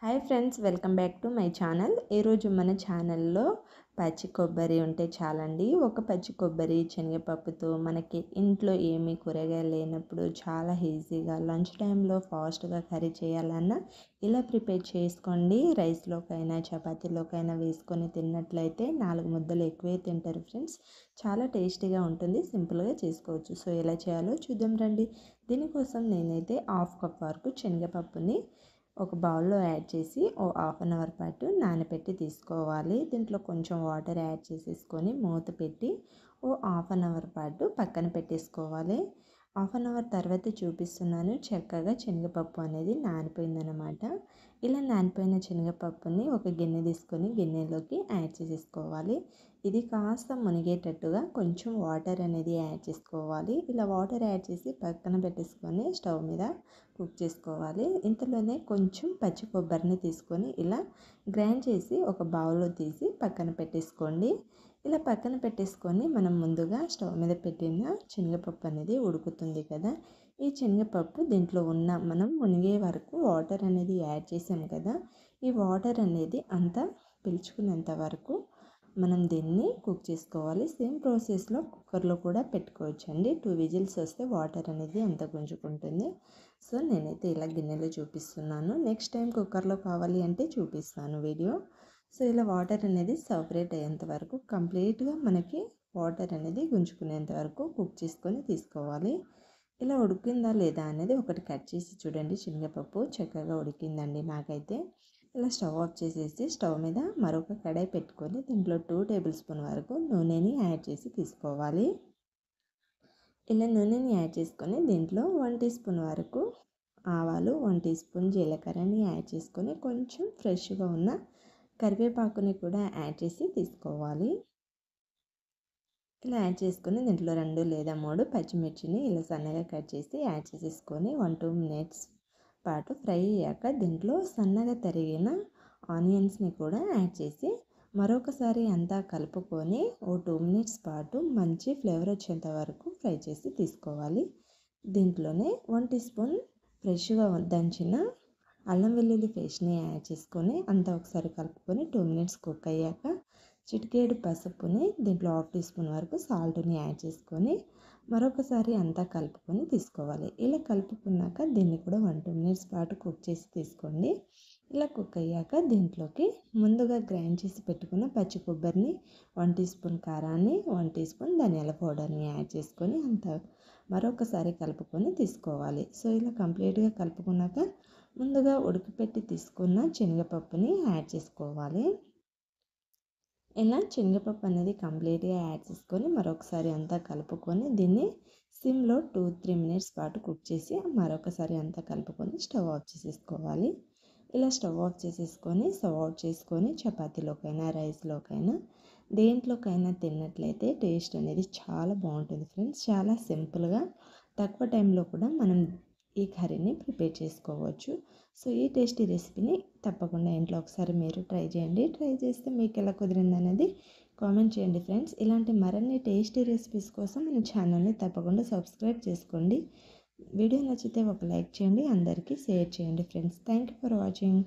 Hi friends, welcome back to my channel. ఈరోజు మన ఛానల్లో పచ్చి కొబ్బరి ఉంటే చాలండి. ఒక పచ్చి కొబ్బరి శనగపప్పుతో మనకి ఇంట్లో ఏమీ కూరగాయలు లేనప్పుడు చాలా ఈజీగా లంచ్ టైంలో ఫాస్ట్గా కర్రీ చేయాలన్నా ఇలా ప్రిపేర్ చేసుకోండి. రైస్లోకైనా చపాతీలోకైనా వేసుకొని తిన్నట్లయితే 4 ముద్దలు ఎక్కువే తింటారు ఫ్రెండ్స్. చాలా టేస్టీగా ఉంటుంది, సింపుల్గా చేసుకోవచ్చు. సో ఎలా చేయాలో చూద్దాం రండి. దీనికోసం నేనైతే 1/2 కప్ వరకు శనగపప్పుని ఒక బౌల్లో యాడ్ చేసి హాఫ్ అన్ అవర్ పాటు నానబెట్టి తీసుకోవాలి. దీంట్లో కొంచెం వాటర్ యాడ్ చేసేసుకొని మూత పెట్టి హాఫ్ అన్ అవర్ పాటు పక్కన పెట్టేసుకోవాలి. హాఫ్ అన్ అవర్ తర్వాత చూపిస్తున్నాను. చక్కగా శనగపప్పు అనేది నానిపోయిందనమాట. ఇలా నానిపోయిన శనగపప్పుని ఒక గిన్నె తీసుకొని గిన్నెలోకి యాడ్ చేసేసుకోవాలి. ఇది కాస్త మునిగేటట్టుగా కొంచెం వాటర్ అనేది యాడ్ చేసుకోవాలి. ఇలా వాటర్ యాడ్ చేసి పక్కన పెట్టేసుకొని స్టవ్ మీద కుక్ చేసుకోవాలి. ఇంతలోనే కొంచెం పచ్చి కొబ్బరిని తీసుకొని ఇలా గ్రైండ్ చేసి ఒక బౌల్లో తీసి పక్కన పెట్టేసుకోండి. ఇలా పక్కన పెట్టేసుకొని మనం ముందుగా స్టవ్ మీద పెట్టిన శనగపప్పు అనేది ఉడుకుతుంది కదా, ఈ శనగపప్పు దీంట్లో ఉన్న మనం మునిగే వరకు వాటర్ అనేది యాడ్ చేసాం కదా, ఈ వాటర్ అనేది అంతా పీల్చుకునేంత వరకు మనం దీన్ని కుక్ చేసుకోవాలి. సేమ్ ప్రాసెస్లో కుక్కర్లో కూడా పెట్టుకోవచ్చండి. 2 విజిల్స్ వస్తే వాటర్ అనేది అంత గుంజుకుంటుంది. సో నేనైతే ఇలా గిన్నెలో చూపిస్తున్నాను. నెక్స్ట్ టైం కుక్కర్లో కావాలి అంటే చూపిస్తాను వీడియో. సో ఇలా వాటర్ అనేది సపరేట్ అయ్యేంత వరకు కంప్లీట్గా మనకి వాటర్ అనేది గుంజుకునేంత వరకు కుక్ చేసుకొని తీసుకోవాలి. ఇలా ఉడికిందా లేదా అనేది ఒకటి కట్ చేసి చూడండి. శనగపప్పు చక్కగా ఉడికిందండి నాకైతే. ఇలా స్టవ్ ఆఫ్ చేసేసి స్టవ్ మీద మరొక కడాయి పెట్టుకొని దీంట్లో 2 టేబుల్ స్పూన్ వరకు నూనెని యాడ్ చేసి తీసుకోవాలి. ఇలా నూనెని యాడ్ చేసుకొని దీంట్లో 1 టీ స్పూన్ వరకు ఆవాలు, 1 టీ స్పూన్ జీలకర్రని యాడ్ చేసుకొని కొంచెం ఫ్రెష్గా ఉన్న కరివేపాకుని కూడా యాడ్ చేసి తీసుకోవాలి. ఇలా యాడ్ చేసుకొని దీంట్లో 2 లేదా 3 పచ్చిమిర్చిని ఇలా సన్నగా కట్ చేసి యాడ్ చేసేసుకొని 1-2 మినిట్స్ పాటు ఫ్రై అయ్యాక దీంట్లో సన్నగా తరిగిన ఆనియన్స్ని కూడా యాడ్ చేసి మరొకసారి అంతా కలుపుకొని 2 మినిట్స్ పాటు మంచి ఫ్లేవర్ వచ్చేంత వరకు ఫ్రై చేసి తీసుకోవాలి. దీంట్లోనే 1 టీ స్పూన్ ఫ్రెష్గా దంచిన అల్లం వెల్లుల్లి పేస్ట్ని యాడ్ చేసుకొని అంతా ఒకసారి కలుపుకొని 2 మినిట్స్ కుక్ అయ్యాక చిటికేడు పసుపుని దీంట్లో 1/2 టీ స్పూన్ వరకు సాల్ట్ని యాడ్ చేసుకొని మరొకసారి అంతా కలుపుకొని తీసుకోవాలి. ఇలా కలుపుకున్నాక దీన్ని కూడా 1-2 మినిట్స్ పాటు కుక్ చేసి తీసుకోండి. ఇలా కుక్ అయ్యాక దీంట్లోకి ముందుగా గ్రైండ్ చేసి పెట్టుకున్న పచ్చి కొబ్బరిని, 1 టీ స్పూన్ కారాన్ని, 1 టీ స్పూన్ ధనియాల పౌడర్ని యాడ్ చేసుకొని అంతా మరొకసారి కలుపుకొని తీసుకోవాలి. సో ఇలా కంప్లీట్గా కలుపుకున్నాక ముందుగా ఉడికిపెట్టి తీసుకున్న శనగపప్పుని యాడ్ చేసుకోవాలి. ఇలా శనగపప్పు అనేది కంప్లీట్గా యాడ్ చేసుకొని మరొకసారి అంతా కలుపుకొని దీన్ని సిమ్లో 2-3 మినిట్స్ పాటు కుక్ చేసి మరొకసారి అంతా కలుపుకొని స్టవ్ ఆఫ్ చేసేసుకోవాలి. ఇలా స్టవ్ ఆఫ్ చేసేసుకొని సర్వ్ అవుట్ చేసుకొని చపాతీలోకైనా రైస్లోకైనా దేంట్లోకైనా తిన్నట్లయితే టేస్ట్ అనేది చాలా బాగుంటుంది ఫ్రెండ్స్. చాలా సింపుల్గా తక్కువ టైంలో కూడా మనం ఈ కర్రీని ప్రిపేర్ చేసుకోవచ్చు. సో ఈ టేస్టీ రెసిపీని తప్పకుండా ఇంట్లో ఒకసారి మీరు ట్రై చేయండి. ట్రై చేస్తే మీకు ఎలా కుదిరింది అనేది కామెంట్ చేయండి ఫ్రెండ్స్. ఇలాంటి మరిన్ని టేస్టీ రెసిపీస్ కోసం మన ఛానల్ని తప్పకుండా సబ్స్క్రైబ్ చేసుకోండి. వీడియో నచ్చితే ఒక లైక్ చేయండి, అందరికీ షేర్ చేయండి friends. Thank you for watching.